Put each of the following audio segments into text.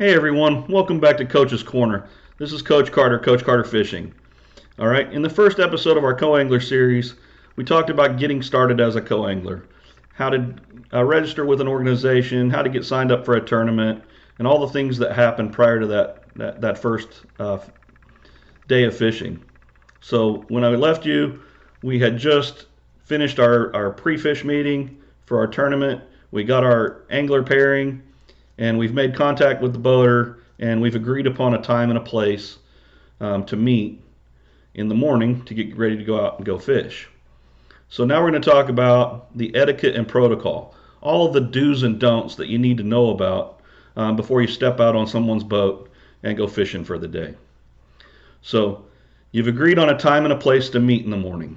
Hey everyone, welcome back to Coach's Corner. This is Coach Carter, Coach Carter Fishing. All right, in the first episode of our co-angler series, we talked about getting started as a co-angler, how to register with an organization, how to get signed up for a tournament, and all the things that happen prior to that first day of fishing. So when I left you, we had just finished our pre-fish meeting for our tournament. We got our angler pairing, and we've made contact with the boater, and we've agreed upon a time and a place to meet in the morning to get ready to go out and go fish. So now we're going to talk about the etiquette and protocol, all of the do's and don'ts that you need to know about before you step out on someone's boat and go fishing for the day. So you've agreed on a time and a place to meet in the morning.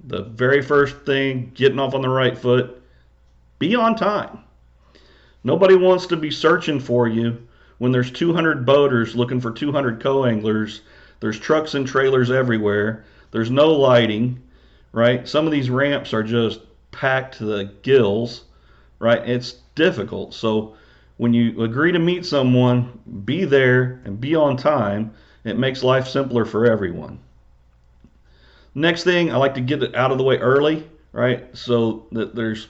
The very first thing, getting off on the right foot, be on time. Nobody wants to be searching for you when there's 200 boaters looking for 200 co-anglers. There's trucks and trailers everywhere. There's no lighting, right? Some of these ramps are just packed to the gills, right? It's difficult. So when you agree to meet someone, be there and be on time. It makes life simpler for everyone. Next thing, I like to get it out of the way early, right? So that there's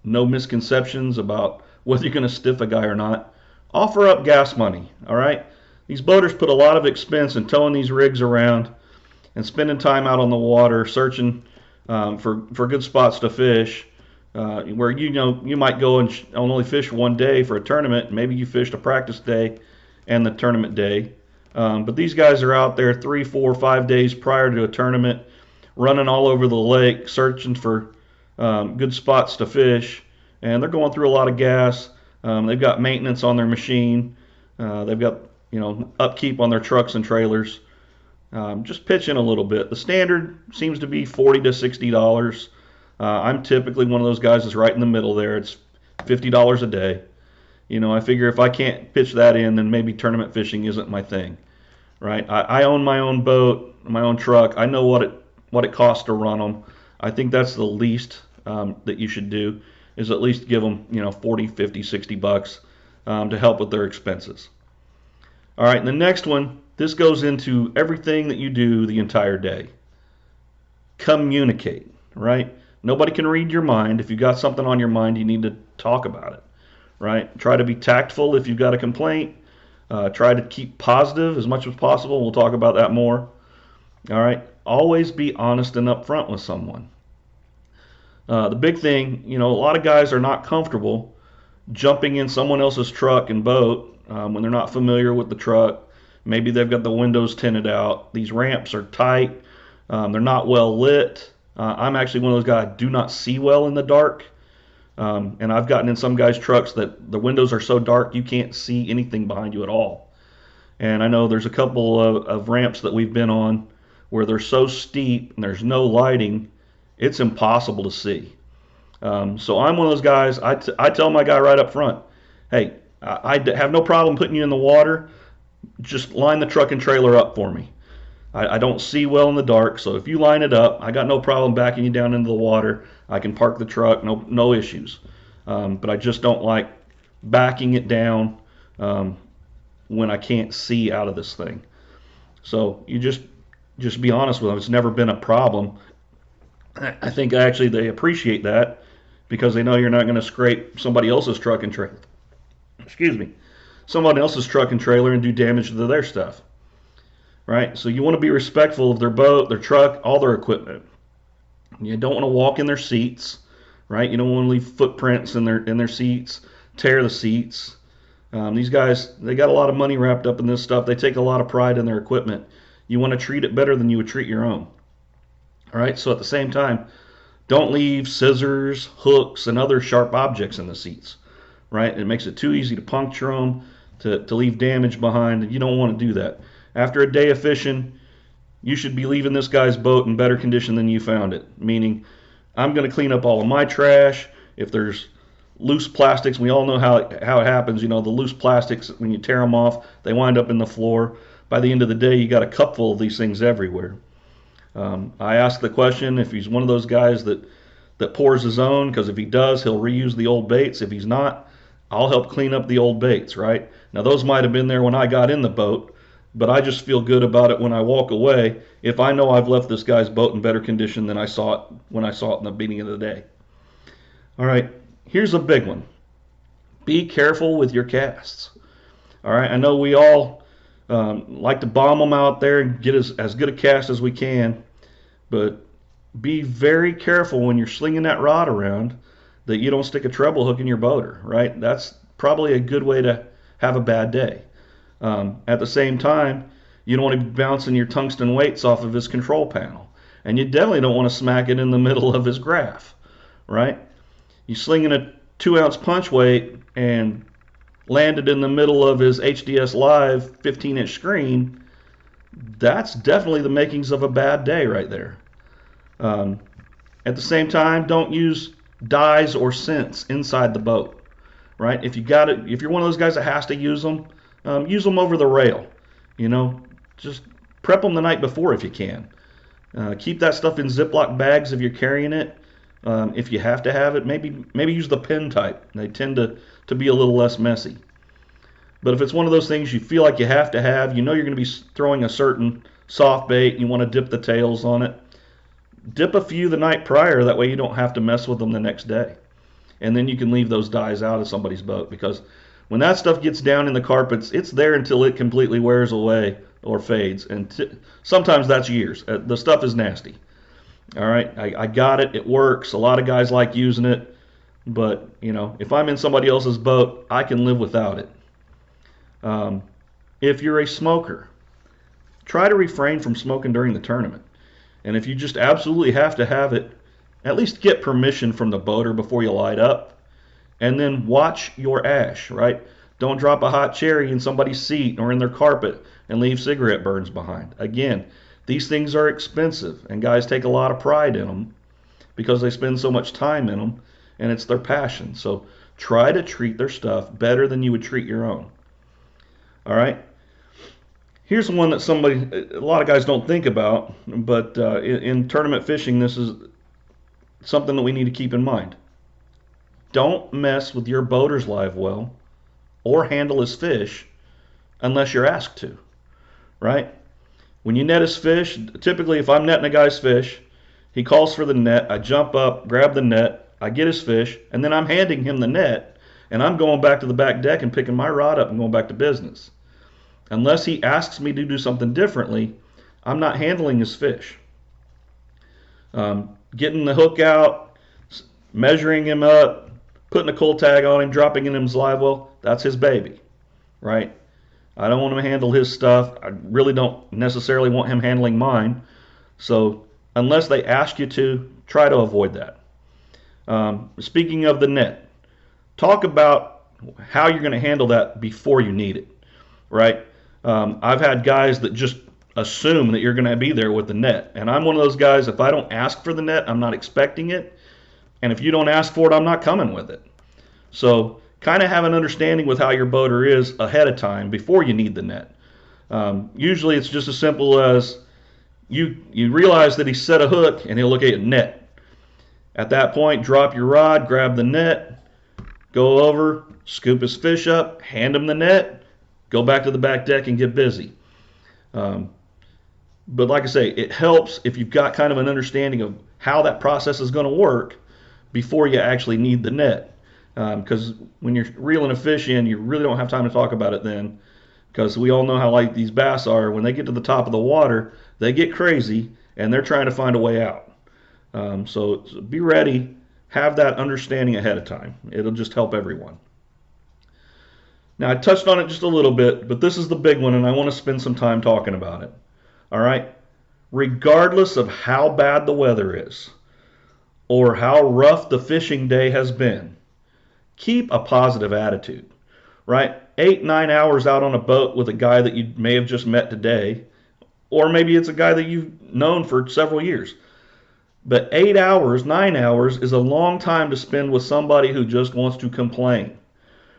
no misconceptions about whether you're going to stiff a guy or not. Offer up gas money, all right? These boaters put a lot of expense in towing these rigs around and spending time out on the water searching for good spots to fish. Where you might go and only fish one day for a tournament. Maybe you fished a practice day and the tournament day. But these guys are out there 3, 4, 5 days prior to a tournament, running all over the lake, searching for good spots to fish, and they're going through a lot of gas. They've got maintenance on their machine. They've got upkeep on their trucks and trailers. Just pitch in a little bit. The standard seems to be $40 to $60. I'm typically one of those guys that's right in the middle there. It's $50 a day. I figure if I can't pitch that in, then maybe tournament fishing isn't my thing, right? I own my own boat, my own truck. I know what it costs to run them. I think that's the least that you should do, is at least give them 40, 50, 60 bucks to help with their expenses. All right, and the next one, this goes into everything that you do the entire day. Communicate, right? Nobody can read your mind. If you got something on your mind, you need to talk about it, right? Try to be tactful if you've got a complaint. Try to keep positive as much as possible. We'll talk about that more. All right, always be honest and upfront with someone. The big thing, a lot of guys are not comfortable jumping in someone else's truck and boat when they're not familiar with the truck. Maybe they've got the windows tinted out. These ramps are tight. They're not well lit. I'm actually one of those guys, I do not see well in the dark. And I've gotten in some guys' trucks that the windows are so dark you can't see anything behind you at all. And I know there's a couple of ramps that we've been on where they're so steep and there's no lighting, it's impossible to see. So I'm one of those guys, I tell my guy right up front, hey, I have no problem putting you in the water, just line the truck and trailer up for me. I don't see well in the dark, so if you line it up, I got no problem backing you down into the water. I can park the truck, no issues. But I just don't like backing it down when I can't see out of this thing. So you just be honest with them. It's never been a problem. I think actually they appreciate that because they know you're not going to scrape somebody else's truck and trailer. Excuse me, someone else's truck and trailer and do damage to their stuff. Right? So you want to be respectful of their boat, their truck, all their equipment. You don't want to walk in their seats, right? You don't want to leave footprints in their seats, tear the seats. These guys, they got a lot of money wrapped up in this stuff. They take a lot of pride in their equipment. You want to treat it better than you would treat your own. All right? So at the same time, don't leave scissors, hooks, and other sharp objects in the seats, right? It makes it too easy to puncture them, to leave damage behind, and you don't want to do that. After a day of fishing, you should be leaving this guy's boat in better condition than you found it. Meaning, I'm going to clean up all of my trash. If there's loose plastics, we all know how it happens. The loose plastics, when you tear them off, they wind up in the floor. By the end of the day, you got a cupful of these things everywhere. I ask the question if he's one of those guys that pours his own, because if he does, he'll reuse the old baits. If he's not, I'll help clean up the old baits, right? Now, those might have been there when I got in the boat, but I just feel good about it when I walk away if I know I've left this guy's boat in better condition than I saw it when I saw it in the beginning of the day. All right, here's a big one. Be careful with your casts. All right, I know we all like to bomb them out there and get as good a cast as we can, but be very careful when you're slinging that rod around that you don't stick a treble hook in your boater, right? That's probably a good way to have a bad day. At the same time, you don't want to be bouncing your tungsten weights off of his control panel. And you definitely don't want to smack it in the middle of his graph, right? You sling in a 2-ounce punch weight and land it in the middle of his HDS Live 15-inch screen, that's definitely the makings of a bad day right there. At the same time, don't use dies or scents inside the boat, right? If you're one of those guys that has to use them over the rail. Just prep them the night before if you can. Keep that stuff in Ziploc bags if you're carrying it. If you have to have it, maybe use the pen type. They tend to be a little less messy. But if it's one of those things you feel like you have to have, you're going to be throwing a certain soft bait, and you want to dip the tails on it, dip a few the night prior. That way you don't have to mess with them the next day. And then you can leave those dies out of somebody's boat, because when that stuff gets down in the carpets, it's there until it completely wears away or fades. And sometimes that's years. The stuff is nasty. All right, I got it. It works. A lot of guys like using it. But, if I'm in somebody else's boat, I can live without it. If you're a smoker, try to refrain from smoking during the tournament. And if you just absolutely have to have it, at least get permission from the boater before you light up. And then watch your ash, right? Don't drop a hot cherry in somebody's seat or in their carpet and leave cigarette burns behind. Again, these things are expensive, and guys take a lot of pride in them because they spend so much time in them, and it's their passion. So try to treat their stuff better than you would treat your own. All right? Here's one that a lot of guys don't think about, but in tournament fishing, this is something that we need to keep in mind. Don't mess with your boater's live well or handle his fish unless you're asked to, right? When you net his fish, typically if I'm netting a guy's fish, he calls for the net, I jump up, grab the net, I get his fish, and then I'm handing him the net, and I'm going back to the back deck and picking my rod up and going back to business. Unless he asks me to do something differently, I'm not handling his fish. Getting the hook out, measuring him up, putting a cold tag on him, dropping in his live well, that's his baby, right? I don't want him to handle his stuff. I really don't necessarily want him handling mine. So unless they ask you to, try to avoid that. Speaking of the net, talk about how you're going to handle that before you need it, right? I've had guys that just assume that you're going to be there with the net. And I'm one of those guys, if I don't ask for the net, I'm not expecting it. And if you don't ask for it, I'm not coming with it. So kind of have an understanding with how your boater is ahead of time before you need the net. Usually it's just as simple as you realize that he set a hook and he'll look at a net. At that point, drop your rod, grab the net, go over, scoop his fish up, hand him the net, go back to the back deck and get busy. But like I say, it helps if you've got kind of an understanding of how that process is going to work before you actually need the net. Because when you're reeling a fish in, you really don't have time to talk about it then, because we all know how light these bass are. When they get to the top of the water, they get crazy, and they're trying to find a way out. So be ready. Have that understanding ahead of time. It'll just help everyone. Now, I touched on it just a little bit, but this is the big one, and I want to spend some time talking about it. All right? Regardless of how bad the weather is or how rough the fishing day has been, keep a positive attitude, right? 8-9 hours out on a boat with a guy that you may have just met today, or maybe it's a guy that you've known for several years. But 8 hours, 9 hours is a long time to spend with somebody who just wants to complain,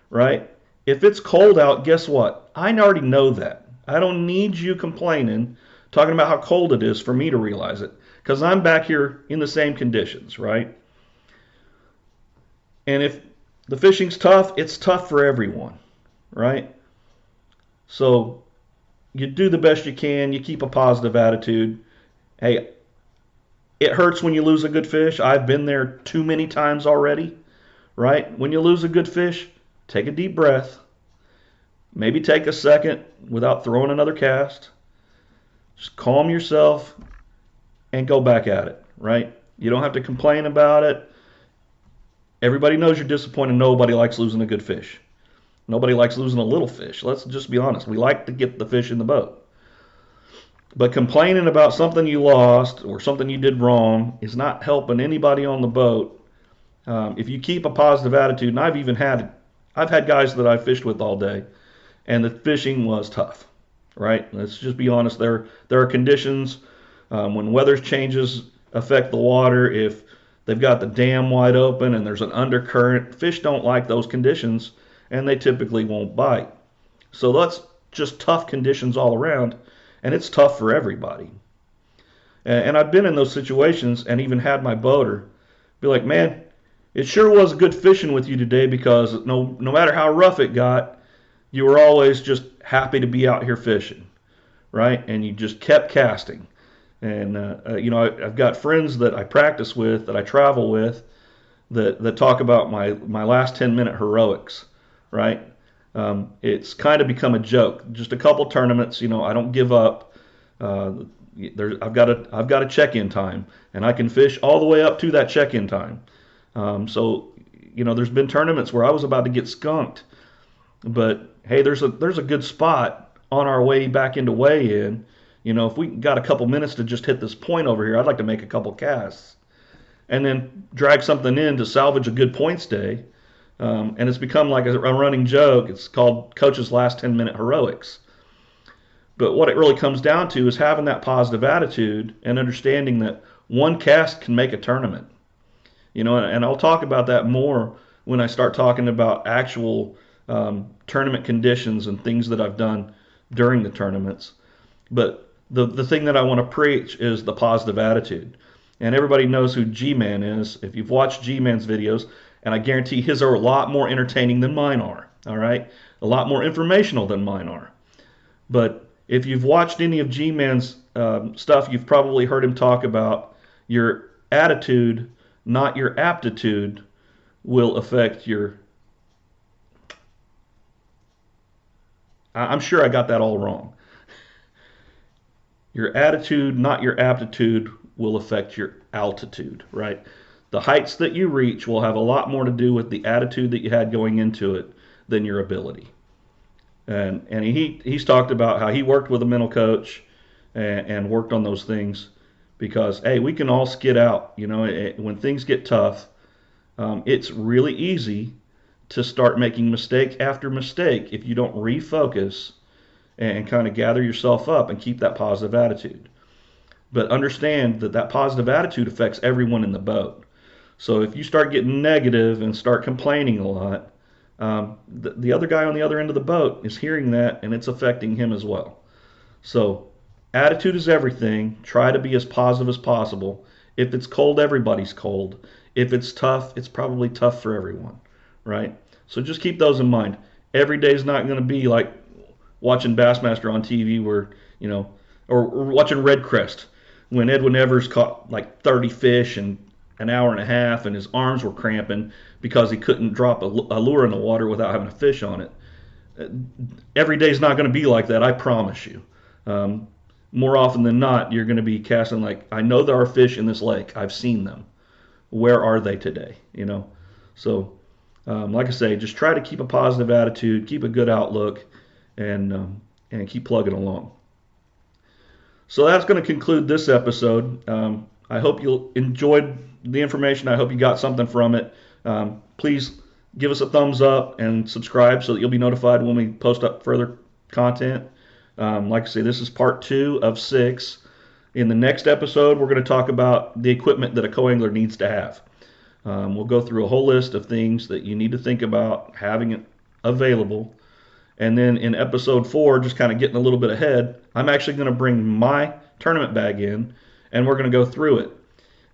right? If it's cold out, guess what? I already know that. I don't need you complaining, talking about how cold it is for me to realize it, because I'm back here in the same conditions, right? And if the fishing's tough. It's tough for everyone, right? So you do the best you can. You keep a positive attitude. Hey, it hurts when you lose a good fish. I've been there too many times already, right? When you lose a good fish, take a deep breath. Maybe take a second without throwing another cast. Just calm yourself and go back at it, right? You don't have to complain about it. Everybody knows you're disappointed. Nobody likes losing a good fish. Nobody likes losing a little fish. Let's just be honest. We like to get the fish in the boat. But complaining about something you lost or something you did wrong is not helping anybody on the boat. If you keep a positive attitude, and I've had guys that I've fished with all day, and the fishing was tough, right? Let's just be honest. There are conditions when weather changes affect the water. If they've got the dam wide open and there's an undercurrent, fish don't like those conditions, and they typically won't bite. So that's just tough conditions all around, and it's tough for everybody. And I've been in those situations and even had my boater be like, man, it sure was good fishing with you today, because no matter how rough it got, you were always just happy to be out here fishing, right? And you just kept casting. And I've got friends that I practice with, that I travel with, that talk about my last 10-minute heroics, right? It's kind of become a joke. Just a couple tournaments, I don't give up. I've got a check-in time, and I can fish all the way up to that check-in time. There's been tournaments where I was about to get skunked, but hey, there's a good spot on our way back into weigh-in. If we got a couple minutes to just hit this point over here, I'd like to make a couple casts and then drag something in to salvage a good points day. And it's become like a running joke. It's called Coach's Last 10-Minute Heroics. But what it really comes down to is having that positive attitude and understanding that one cast can make a tournament. And I'll talk about that more when I start talking about actual tournament conditions and things that I've done during the tournaments. But the thing that I want to preach is the positive attitude. And everybody knows who G-Man is. If you've watched G-Man's videos, and I guarantee his are a lot more entertaining than mine are, all right? A lot more informational than mine are. But if you've watched any of G-Man's stuff, you've probably heard him talk about your attitude, not your aptitude, will affect your... I'm sure I got that all wrong. Your attitude, not your aptitude, will affect your altitude, right? The heights that you reach will have a lot more to do with the attitude that you had going into it than your ability. And he's talked about how he worked with a mental coach and worked on those things, because, hey, we can all skid out. When things get tough, it's really easy to start making mistake after mistake if you don't refocus and kind of gather yourself up and keep that positive attitude. But understand that positive attitude affects everyone in the boat. So if you start getting negative and start complaining a lot, the other guy on the other end of the boat is hearing that, and it's affecting him as well. So attitude is everything. Try to be as positive as possible. If it's cold, everybody's cold. If it's tough, it's probably tough for everyone, right? So just keep those in mind. Every day is not going to be like watching Bassmaster on TV or watching Red Crest when Edwin Evers caught like 30 fish in an hour and a half and his arms were cramping because he couldn't drop a lure in the water without having a fish on it. Every day is not going to be like that, I promise you. More often than not, you're going to be casting like, I know there are fish in this lake. I've seen them. Where are they today? So like I say, just try to keep a positive attitude, keep a good outlook, and keep plugging along. So that's going to conclude this episode. I hope you enjoyed the information. I hope you got something from it. Please give us a thumbs up and subscribe so that you'll be notified when we post up further content. Like I say, this is part 2 of 6. In the next episode, we're going to talk about the equipment that a co-angler needs to have. We'll go through a whole list of things that you need to think about having it available. And then in episode 4, just kind of getting a little bit ahead, I'm actually going to bring my tournament bag in, and we're going to go through it.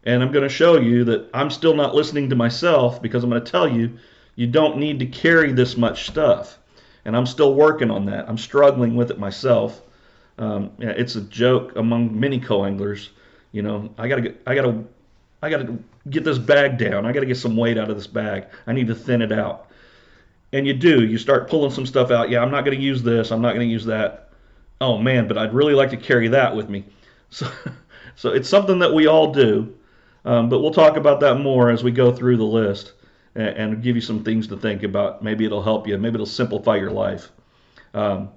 And I'm going to show you that I'm still not listening to myself, because I'm going to tell you, You don't need to carry this much stuff. And I'm still working on that. I'm struggling with it myself. Yeah, it's a joke among many co-anglers. You know, I gotta get this bag down. I gotta get some weight out of this bag. I need to thin it out. And you do. You start pulling some stuff out. Yeah, I'm not gonna use this. I'm not gonna use that. Oh man, but I'd really like to carry that with me. So, so it's something that we all do. But we'll talk about that more as we go through the list and give you some things to think about. Maybe it'll help you. Maybe it'll simplify your life. Um,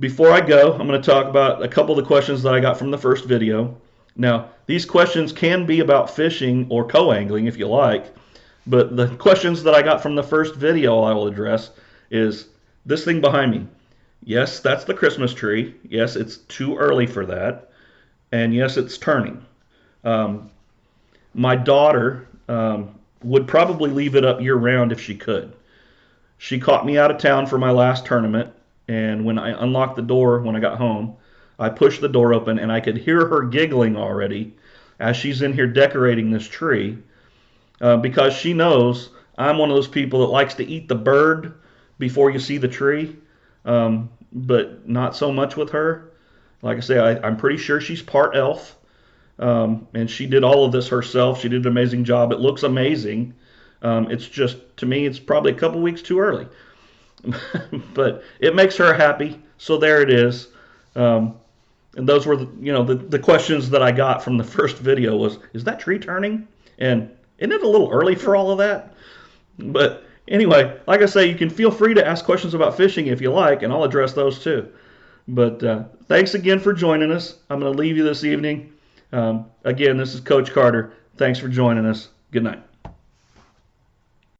Before I go, I'm going to talk about a couple of the questions that I got from the first video. Now, these questions can be about fishing or co-angling if you like, but the questions that I got from the first video I will address is this thing behind me. Yes, that's the Christmas tree. Yes, it's too early for that. And yes, it's turning. My daughter would probably leave it up year round if she could. She caught me out of town for my last tournament, and when I unlocked the door when I got home, I pushed the door open and I could hear her giggling already as she's in here decorating this tree because she knows I'm one of those people that likes to eat the bird before you see the tree, but not so much with her. Like I say, I'm pretty sure she's part elf, and she did all of this herself. She did an amazing job. It looks amazing. It's just, to me, it's probably a couple weeks too early. But it makes her happy, so there it is. And those were the questions that I got from the first video was, is that tree turning? And isn't it a little early for all of that? But anyway, like I say, you can feel free to ask questions about fishing if you like, and I'll address those too. But thanks again for joining us. I'm going to leave you this evening. Again, this is Coach Carter. Thanks for joining us. Good night.